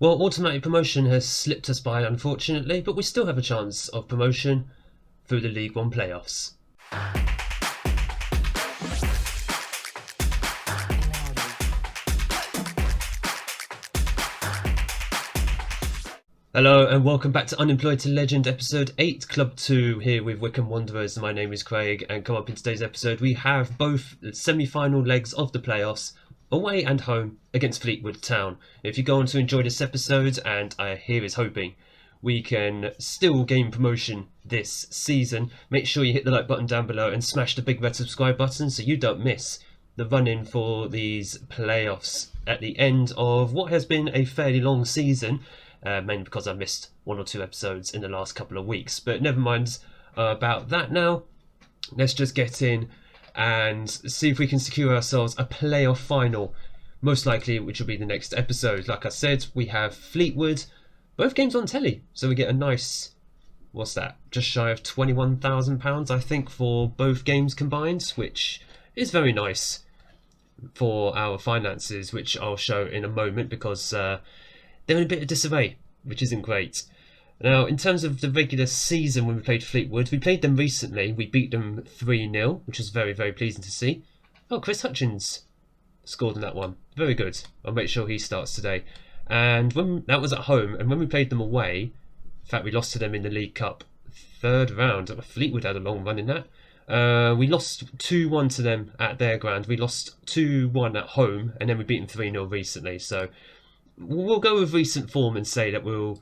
Well, automatic promotion has slipped us by, unfortunately, but we still have a chance of promotion through the League One playoffs. Hello and welcome back to Unemployed to Legend episode 8, Club 2, here with Wycombe Wanderers. My name is Craig, and come up in today's episode we have both semi-final legs of the playoffs, away and home, against Fleetwood Town. If you go on to enjoy this episode, and I here is hoping we can still gain promotion this season, make sure you hit the like button down below and smash the big red subscribe button so you don't miss the run-in for these playoffs at the end of what has been a fairly long season. Mainly because I missed one or two episodes in the last couple of weeks. But never mind about that now. Let's just get in and see if we can secure ourselves a playoff final, most likely, which will be the next episode. Like I said, we have Fleetwood, both games on telly, so we get a nice, what's that, just shy of £21,000, I think, for both games combined, which is very nice for our finances, which I'll show in a moment, because they're in a bit of disarray, which isn't great. Now, in terms of the regular season when we played Fleetwood, we played them recently. We beat them 3-0, which was very, very pleasing to see. Oh, Chris Hutchins scored in that one. Very good. I'll make sure he starts today. And when that was at home, and when we played them away, in fact, we lost to them in the League Cup third round. Fleetwood had a long run in that. We lost 2-1 to them at their ground. We lost 2-1 at home, and then we beat them 3-0 recently. So we'll go with recent form and say that we'll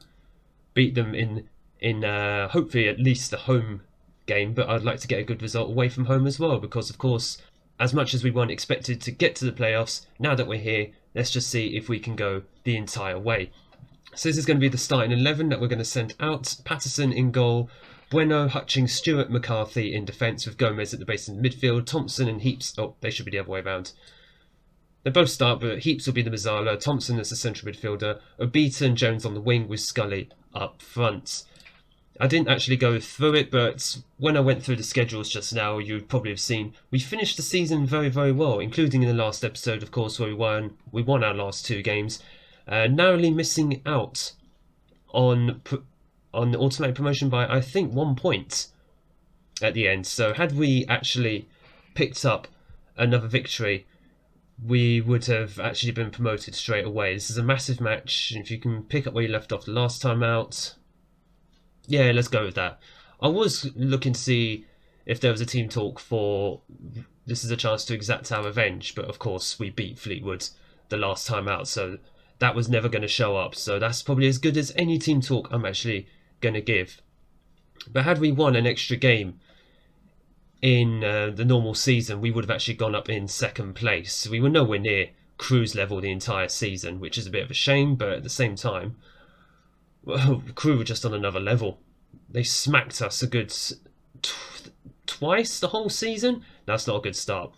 beat them in hopefully at least the home game, but I'd like to get a good result away from home as well, because of course, as much as we weren't expected to get to the playoffs, now that we're here, let's just see if we can go the entire way. So this is going to be the starting 11 that we're going to send out. Patterson in goal, Bueno, Hutchings, Stewart, McCarthy in defence, with Gomez at the base in the midfield, Thompson and Heaps, oh, they should be the other way around. They both start, but Heaps will be the Mazzala, Thompson as the central midfielder, Obita and Jones on the wing, with Scully up front. I didn't actually go through it, but when I went through the schedules just now, you'd probably have seen we finished the season very, very well, including in the last episode, of course, where we won our last two games, narrowly missing out on the automatic promotion by, I think, 1 point at the end. So had we actually picked up another victory, we would have actually been promoted straight away. This is a massive match. If you can pick up where you left off the last time out, yeah, let's go with that. I was looking to see if there was a team talk for this is a chance to exact our revenge, but of course we beat Fleetwood the last time out, so that was never going to show up. So that's probably as good as any team talk I'm actually going to give. But had we won an extra game in the normal season, we would have actually gone up in second place. We were nowhere near cruise level the entire season, which is a bit of a shame, but at the same time, well, Crew were just on another level. They smacked us a good twice the whole season. That's not a good start.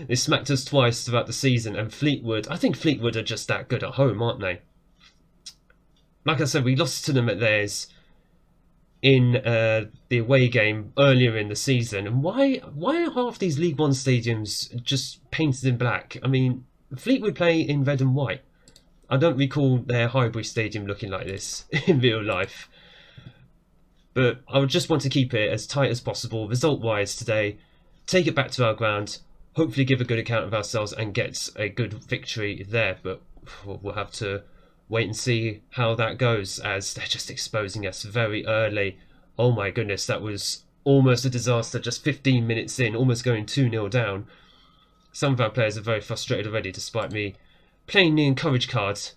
They smacked us twice throughout the season, and Fleetwood, I think Fleetwood are just that good at home, aren't they? Like I said, we lost to them at theirs in the away game earlier in the season. And why are half these League One stadiums just painted in black? I mean, Fleetwood play in red and white. I don't recall their Highbury Stadium looking like this in real life. But I would just want to keep it as tight as possible, result-wise today. Take it back to our ground, hopefully give a good account of ourselves and get a good victory there. But we'll have to wait and see how that goes, as they're just exposing us very early. Oh my goodness, that was almost a disaster just 15 minutes in, almost going 2-0 down. Some of our players are very frustrated already, despite me playing the encourage cards.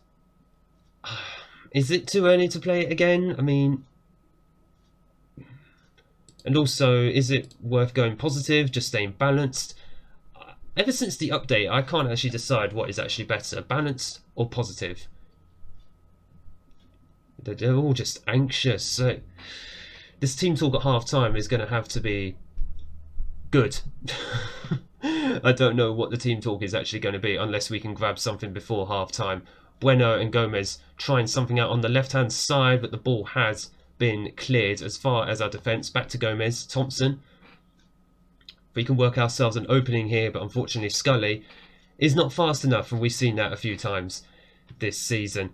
Is it too early to play it again? I mean, and also, is it worth going positive, just staying balanced? Ever since the update, I can't actually decide what is actually better, balanced or positive. They're all just anxious. So this team talk at half time is going to have to be good. I don't know what the team talk is actually going to be unless we can grab something before half time. Bueno and Gomez trying something out on the left hand side, but the ball has been cleared as far as our defence. Back to Gomez. Thompson. We can work ourselves an opening here, but unfortunately Scully is not fast enough, and we've seen that a few times this season.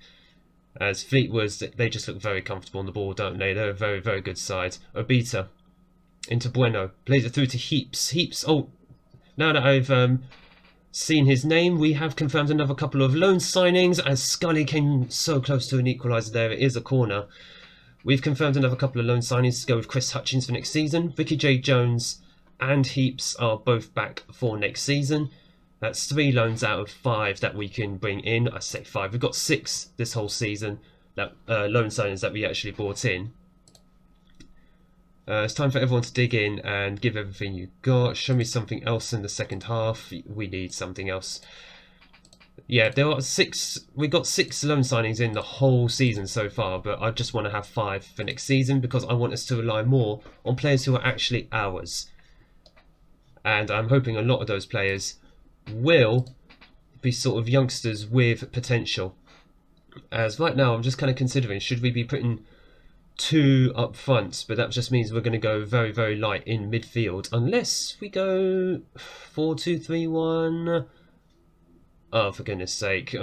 As Fleetwood, they just look very comfortable on the ball, don't they? They're a very, very good side. Obita into Bueno. Plays it through to Heaps. Heaps, oh, now that I've seen his name, we have confirmed another couple of loan signings as Scully came so close to an equaliser there. It is a corner. We've confirmed another couple of loan signings to go with Chris Hutchins for next season. Vicky J. Jones and Heaps are both back for next season. That's 3 loans out of 5 that we can bring in. I say 5. We've got 6 this whole season, that loan signings that we actually brought in. It's time for everyone to dig in and give everything you got. Show me something else in the second half. We need something else. Yeah, there are 6. We got 6 loan signings in the whole season so far, but I just want to have 5 for next season because I want us to rely more on players who are actually ours. And I'm hoping a lot of those players will be sort of youngsters with potential. As right now, I'm just kind of considering, should we be putting 2 up front, but that just means we're going to go very, very light in midfield unless we go 4-2-3-1. Oh, for goodness sake.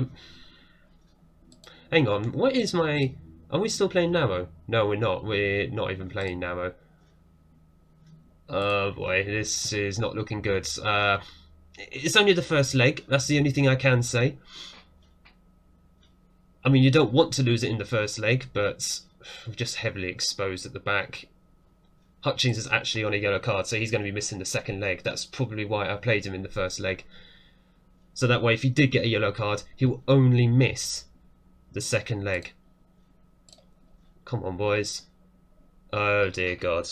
Hang on, what is my... Are we still playing narrow? No, we're not. We're not even playing narrow. Oh boy, this is not looking good. It's only the first leg. That's the only thing I can say. I mean, you don't want to lose it in the first leg, but we're just heavily exposed at the back. Hutchins is actually on a yellow card, so he's going to be missing the second leg. That's probably why I played him in the first leg. So that way, if he did get a yellow card, he will only miss the second leg. Come on, boys. Oh, dear God.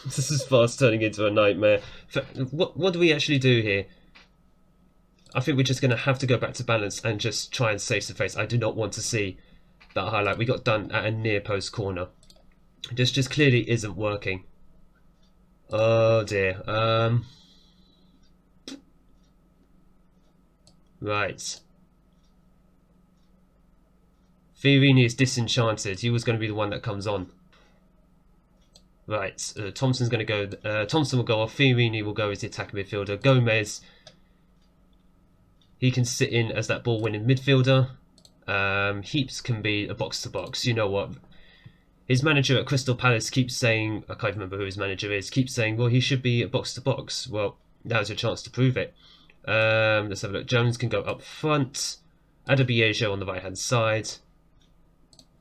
This is fast turning into a nightmare. What do we actually do here? I think we're just going to have to go back to balance and just try and save some face. I do not want to see that highlight. We got done at a near post corner. This just clearly isn't working. Oh, dear. Right. Fiorini is disenchanted. He was going to be the one that comes on. Right. Thompson's going to go. Thompson will go off. Fiorini will go as the attacking midfielder. Gomez. He can sit in as that ball-winning midfielder. Heaps can be a box-to-box. You know what? His manager at Crystal Palace keeps saying, I can't remember who his manager is, keeps saying, well, he should be a box-to-box. Well, now's your chance to prove it. Let's have a look. Jones can go up front. Adebayo on the right-hand side.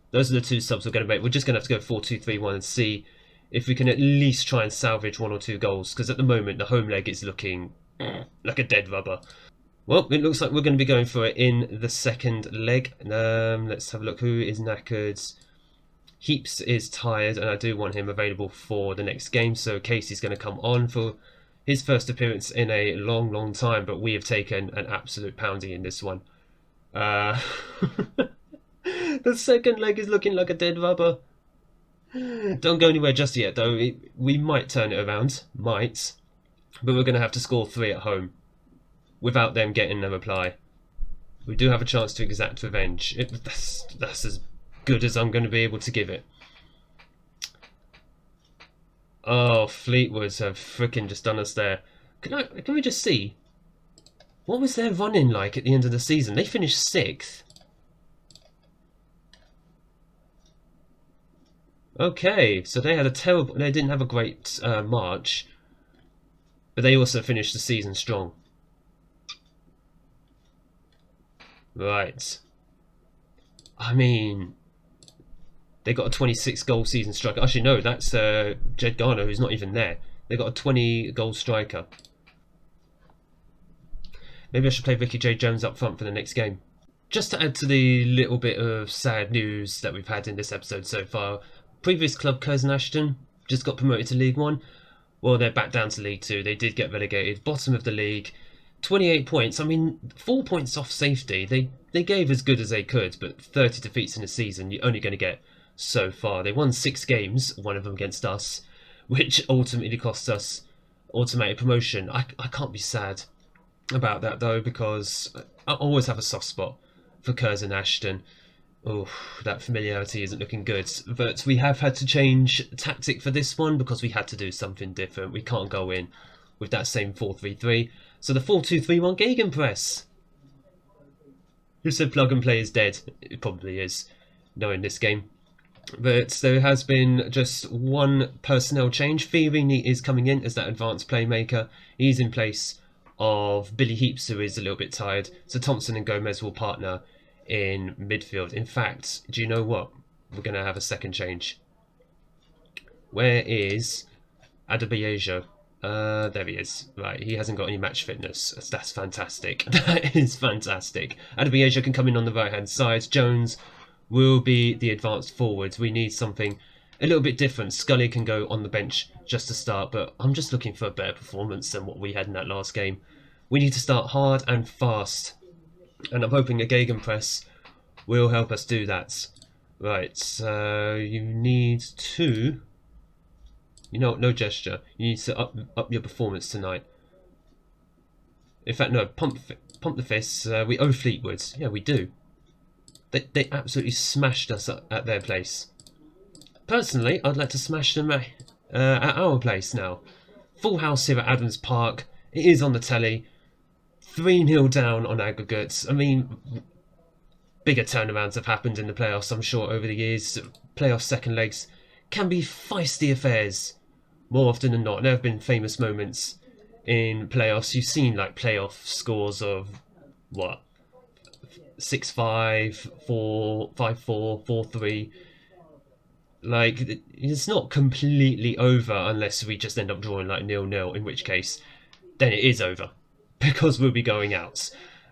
Those are the 2 subs we're going to make. We're just going to have to go 4-2-3-1 and see if we can at least try and salvage 1 or 2 goals. Because at the moment, the home leg is looking like a dead rubber. Well, it looks like we're going to be going for it in the second leg. Let's have a look. Who is knackered? Heaps is tired, and I do want him available for the next game. So Casey's going to come on for his first appearance in a long, long time. But we have taken an absolute pounding in this one. The second leg is looking like a dead rubber. Don't go anywhere just yet, though. We might turn it around. Might. But we're going to have to score 3 at home without them getting a reply. We do have a chance to exact revenge. That's as good as I'm going to be able to give it. Oh, Fleetwood have freaking just done us there. Can we just see? What was their running like at the end of the season? They finished 6th. Okay, so they had a terrible... They didn't have a great March. But they also finished the season strong. Right. I mean, they got a 26-goal season striker. Actually, no, that's Jed Garner, who's not even there. They got a 20-goal striker. Maybe I should play Vicky J. Jones up front for the next game. Just to add to the little bit of sad news that we've had in this episode so far, previous club Curzon Ashton just got promoted to League 1. Well, they're back down to League 2. They did get relegated. Bottom of the league. 28 points. I mean, 4 points off safety. They gave as good as they could, but 30 defeats in a season, you're only going to get so far. They won 6 games, one of them against us, which ultimately cost us automatic promotion. I can't be sad about that, though, because I always have a soft spot for Curzon Ashton. Oh, that familiarity isn't looking good. But we have had to change tactic for this one because we had to do something different. We can't go in with that same 4-3-3. So the 4-2-3-1 Gegenpress. Who said plug and play is dead? It probably is, knowing this game. But there has been just one personnel change. Fiorini is coming in as that advanced playmaker. He's in place of Billy Heaps, who is a little bit tired. So Thompson and Gomez will partner in midfield. In fact, do you know what? We're going to have a second change. Where is Adebayo? There he is. Right, he hasn't got any match fitness. That's fantastic. That is fantastic. Adebayo can come in on the right-hand side. Jones will be the advanced forward. We need something a little bit different. Scully can go on the bench just to start, but I'm just looking for a better performance than what we had in that last game. We need to start hard and fast, and I'm hoping a gegenpress will help us do that. Right, so you need to... You know, no gesture. You need to up your performance tonight. In fact, no, pump the fists. We owe Fleetwood. Yeah, we do. They absolutely smashed us at their place. Personally, I'd like to smash them at our place now. Full house here at Adams Park. It is on the telly. 3-0 down on aggregates. I mean, bigger turnarounds have happened in the playoffs, I'm sure, over the years. Playoff second legs can be feisty affairs. More often than not, there have been famous moments in playoffs. You've seen like playoff scores of what? 6-5, 5-4, 4-3. Like, it's not completely over unless we just end up drawing like 0-0, in which case, then it is over. Because we'll be going out.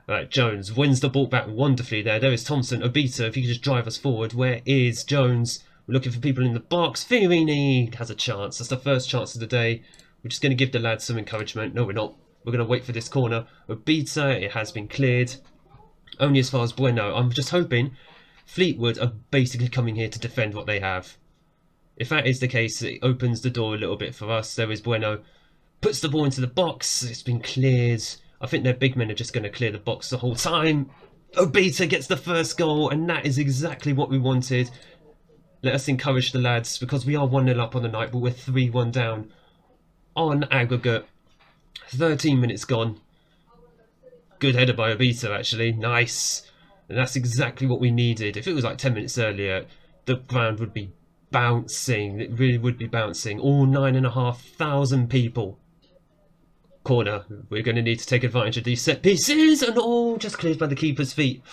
Right, Jones wins the ball back wonderfully there. There is Thompson. Obita, if you could just drive us forward. Where is Jones? We're looking for people in the box. Fiorini has a chance. That's the first chance of the day. We're just going to give the lads some encouragement. No, we're not. We're going to wait for this corner. Obita, it has been cleared. Only as far as Bueno. I'm just hoping Fleetwood are basically coming here to defend what they have. If that is the case, it opens the door a little bit for us. There is Bueno. Puts the ball into the box. It's been cleared. I think their big men are just going to clear the box the whole time. Obita gets the first goal, and that is exactly what we wanted. Let us encourage the lads, because we are 1-0 up on the night, but we're 3-1 down on aggregate. 13 minutes gone. Good header by Obita, actually. Nice. And that's exactly what we needed. If it was like 10 minutes earlier, the ground would be bouncing. It really would be bouncing. All 9,500 people. Corner. We're going to need to take advantage of these set pieces. And all just cleared by the keeper's feet.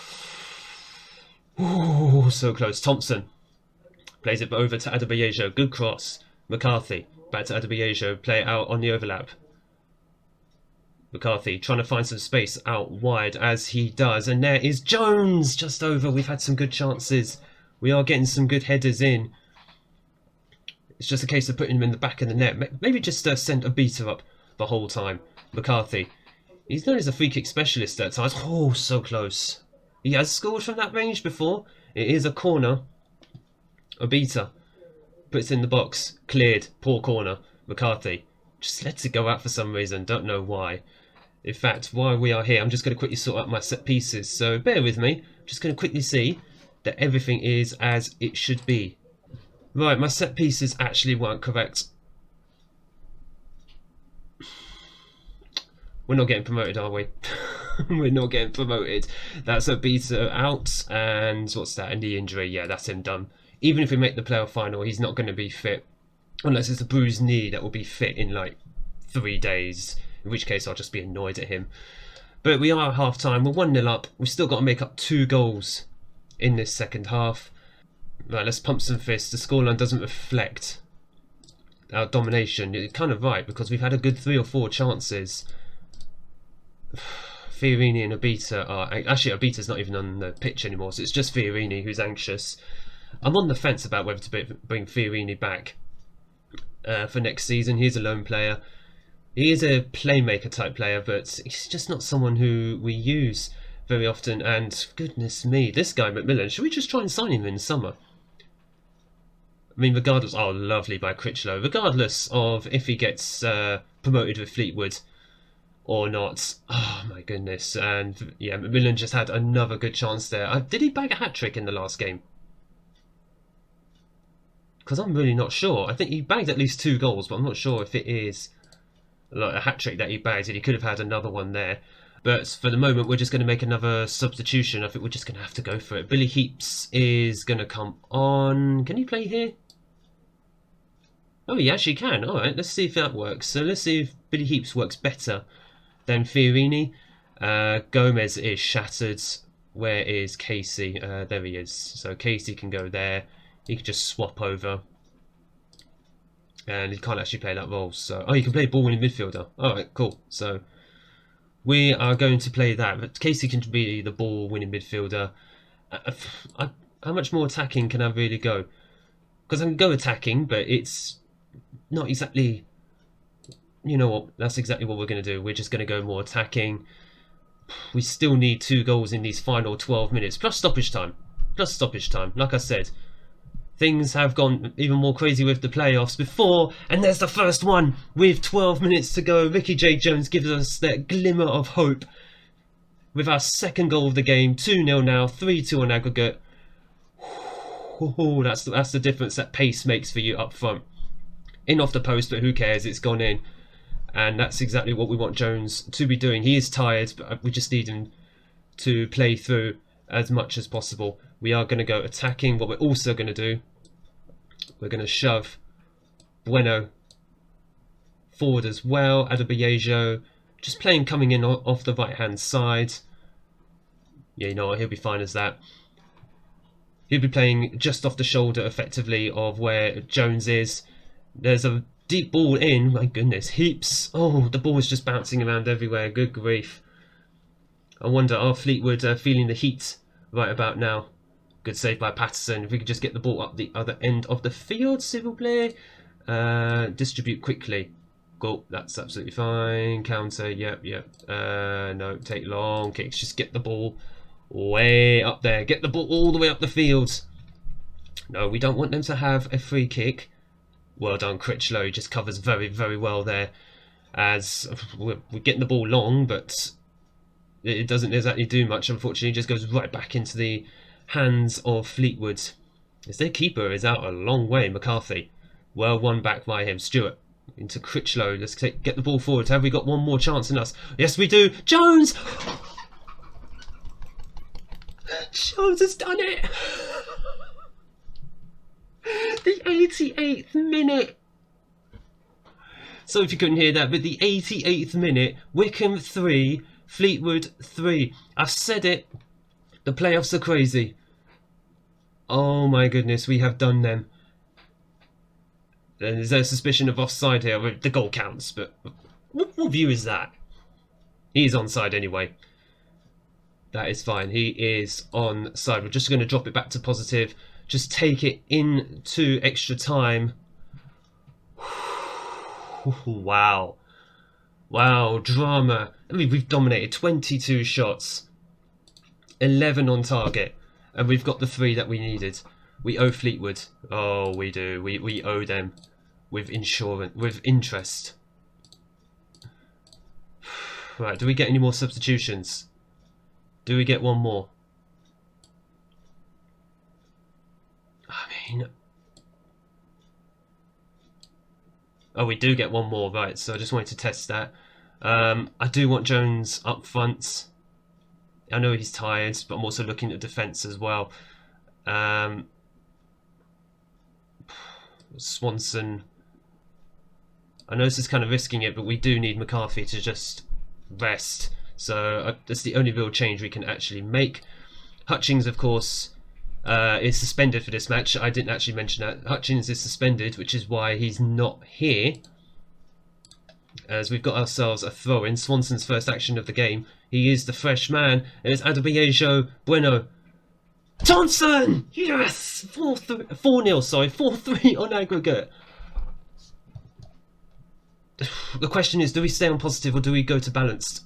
Ooh, so close. Thompson. Plays it over to Adebayo. Good cross. McCarthy. Back to Adebayo. Play it out on the overlap. McCarthy trying to find some space out wide as he does. And there is Jones just over. We've had some good chances. We are getting some good headers in. It's just a case of putting him in the back of the net. Maybe just send Obita up the whole time. McCarthy. He's known as a free kick specialist at times. Oh, so close. He has scored from that range before. It is a corner. Obita puts in the box. Cleared. Poor corner. McCarthy just lets it go out for some reason. Don't know why. In fact, while we are here, I'm just going to quickly sort out my set pieces. So bear with me. I'm just going to quickly see that everything is as it should be. Right, my set pieces actually weren't correct. We're not getting promoted, are we? We're not getting promoted. That's Obita out. And what's that? And the injury. Yeah, that's him done. Even if we make the playoff final, he's not going to be fit. Unless it's a bruised knee that will be fit in like 3 days. In which case I'll just be annoyed at him. But we are at half time. We're 1-0 up. We've still got to make up 2 goals in this second half. Right, let's pump some fists. The scoreline doesn't reflect our domination. You're kind of right, because we've had a good 3 or 4 chances. Fiorini and Obita are... Actually, Obita's not even on the pitch anymore, so it's just Fiorini who's anxious. I'm on the fence about whether to bring Fiorini back for next season. He's a lone player. He is a playmaker type player, but he's just not someone who we use very often. And goodness me, this guy McMillan, should we just try and sign him in the summer? I mean, regardless... Oh, lovely by Critchlow. Regardless of if he gets promoted with Fleetwood or not. Oh, my goodness. And, yeah, McMillan just had another good chance there. Did he bag a hat-trick in the last game? Because I'm really not sure. I think he bagged at least 2 goals, but I'm not sure if it is like a hat-trick that he bagged. And he could have had another one there. But for the moment, we're just going to make another substitution. I think we're just going to have to go for it. Billy Heaps is going to come on. Can he play here? Oh, he actually can. All right, let's see if that works. So let's see if Billy Heaps works better than Fiorini. Gomez is shattered. Where is Casey? There he is. So Casey can go there. He can just swap over. And he can't actually play that role. So, oh, you can play ball-winning midfielder. All right, cool. So we are going to play that. But Casey can be the ball-winning midfielder. How much more attacking can I really go? Because I can go attacking, but it's not exactly... You know what? That's exactly what we're going to do. We're just going to go more attacking. We still need 2 goals in these final 12 minutes. Plus stoppage time. Plus stoppage time. Like I said, things have gone even more crazy with the playoffs before. And there's the first one with 12 minutes to go. Ricky J. Jones gives us that glimmer of hope with our second goal of the game. 2-0 now. 3-2 on aggregate. Ooh, that's the difference that pace makes for you up front. In off the post, but who cares? It's gone in. And that's exactly what we want Jones to be doing. He is tired, but we just need him to play through as much as possible. We are going to go attacking. What we're also going to do, we're going to shove Bueno forward as well. Adebayo just playing coming in off the right-hand side. Yeah, you know what? He'll be fine as that. He'll be playing just off the shoulder, effectively, of where Jones is. There's a deep ball in. My goodness, Heaps. Oh, the ball is just bouncing around everywhere. Good grief. I wonder, are Fleetwood feeling the heat right about now? Good save by Patterson. If we could just get the ball up the other end of the field, s'il vous plaît. Distribute quickly. Cool, that's absolutely fine. Counter, yep. No, take long kicks. Just get the ball way up there. Get the ball all the way up the field. No, we don't want them to have a free kick. Well done, Critchlow. He just covers very, very well there. As we're getting the ball long, but it doesn't exactly do much. Unfortunately, it just goes right back into the hands of Fleetwood. As their keeper is out a long way, McCarthy. Well won back by him. Stewart into Critchlow. Let's get the ball forward. Have we got one more chance in us? Yes, we do. Jones! Jones has done it! The 88th minute. So if you couldn't hear that, but the 88th minute, Wycombe 3, Fleetwood 3. I've said it. The playoffs are crazy. Oh my goodness, we have done them. And there's a suspicion of offside here. The goal counts, but what view is that? He is onside anyway. That is fine. He is onside. We're just going to drop it back to positive. Just take it into extra time. Wow. Wow, drama. I mean, we've dominated 22 shots. 11 on target. And we've got the 3 that we needed. We owe Fleetwood. Oh, we do. We owe them with interest. Right, do we get any more substitutions? Do we get one more? Oh, we do get one more, right, so I just wanted to test that. I do want Jones up front. I know he's tired, but I'm also looking at defence as well. Swanson. I know this is kind of risking it, but we do need McCarthy to just rest. So that's the only real change we can actually make. Hutchings, of course, is suspended for this match. I didn't actually mention that. Hutchings is suspended, which is why he's not here. As we've got ourselves a throw-in. Swanson's first action of the game. He is the fresh man. And it's Adebayo, Bueno. Thompson! Yes! 4-0, sorry. 4-3 on aggregate. The question is, do we stay on positive or do we go to balanced?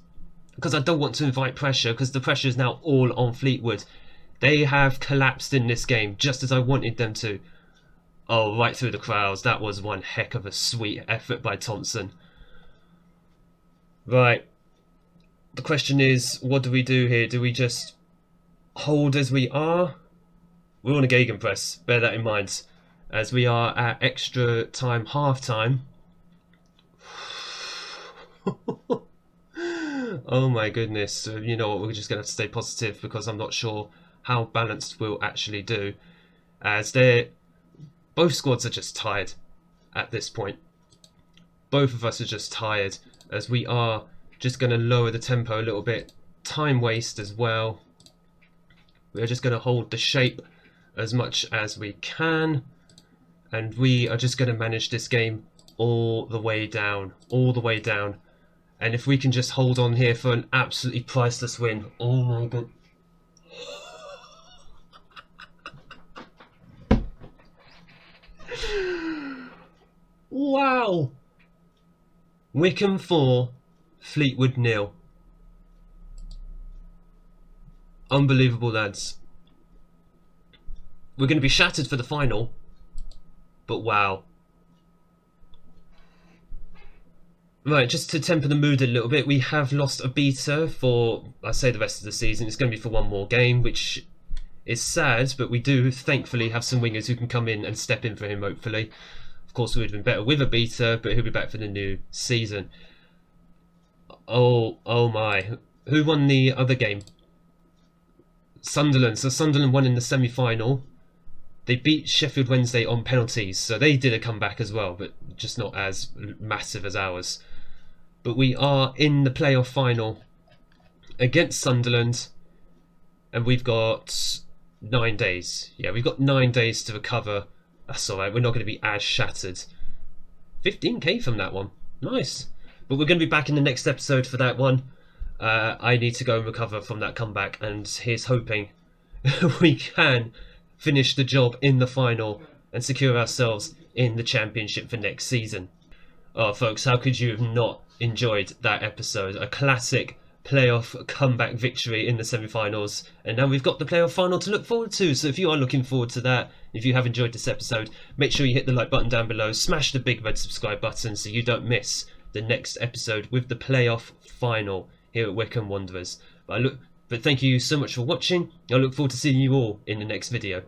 Because I don't want to invite pressure, because the pressure is now all on Fleetwood. They have collapsed in this game, just as I wanted them to. Oh, right through the crowds. That was one heck of a sweet effort by Thompson. Right. The question is, what do we do here? Do we just hold as we are? We're on a gegenpress, bear that in mind. As we are at extra time, half time. Oh my goodness. So, you know what, we're just going to have to stay positive because I'm not sure how balanced we'll actually do. As both squads are just tired at this point. Both of us are just tired as we are just going to lower the tempo a little bit. Time waste as well. We're just going to hold the shape as much as we can. And we are just going to manage this game all the way down. All the way down. And if we can just hold on here for an absolutely priceless win. Oh my god. Wow. Wycombe 4, Fleetwood 0. Unbelievable, lads. We're going to be shattered for the final. But wow. Right, just to temper the mood a little bit, we have lost a beater for, I say, the rest of the season. It's going to be for one more game, which is sad, but we do thankfully have some wingers who can come in and step in for him, hopefully. Of course, we would have been better with a beater, but he'll be back for the new season. Oh my. Who won the other game? Sunderland. So Sunderland won in the semi-final. They beat Sheffield Wednesday on penalties, so they did a comeback as well, but just not as massive as ours. But we are in the playoff final against Sunderland, and we've got 9 days. Yeah, we've got 9 days to recover. That's alright, we're not going to be as shattered. 15k from that one. Nice. But we're going to be back in the next episode for that one. I need to go and recover from that comeback, and here's hoping we can finish the job in the final and secure ourselves in the championship for next season. Oh, folks, how could you have not enjoyed that episode? A classic playoff comeback victory in the semi-finals, and now we've got the playoff final to look forward to. So if you are looking forward to that, if you have enjoyed this episode, make sure you hit the like button down below, smash the big red subscribe button so you don't miss the next episode with the playoff final here at Wycombe Wanderers. But thank you so much for watching. I look forward to seeing you all in the next video.